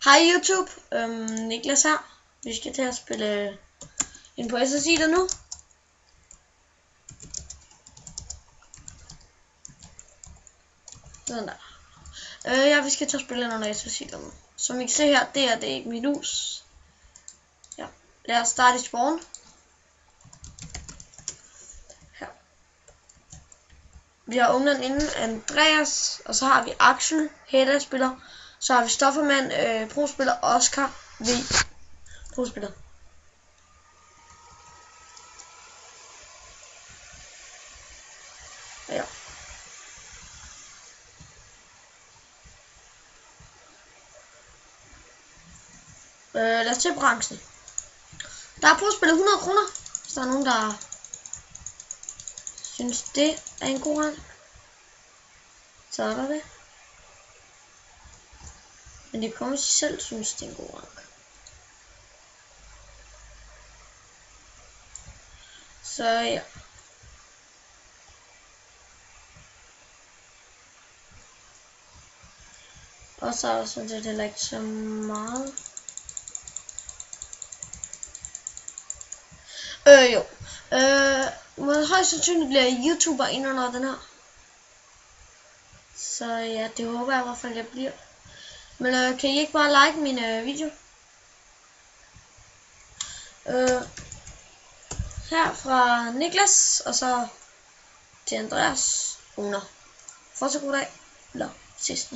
Hej YouTube, Niklas her. Vi skal til at spille ind på SSI der nu. Sådan der. Vi skal til at spille ind under SSI der nu. Som I kan se her, det er ikke mit hus. Ja, lad os starte i spawn. Her. Vi har ungeren inden Andreas, og så har vi Axel, Hedda-spiller. Så har vi Stoffermand, pro-spiller, Oscar, V, pro-spiller. Ja. Lad os til branchen. Der er pro-spiller 100 kroner, hvis der er nogen, der synes det er en god rang. Så er der det. Men det kommer sig selv synes det er en god rang. Så ja. Og så er sådan det heller ikke så meget. Jo. Må højst sandsynligt bliver YouTuber ind under den her. Så ja, det håber jeg i hvert fald jeg bliver. Men kan I ikke bare like min video? Her fra Niklas, og så til Andreas. Fortsat god dag. Eller sidst.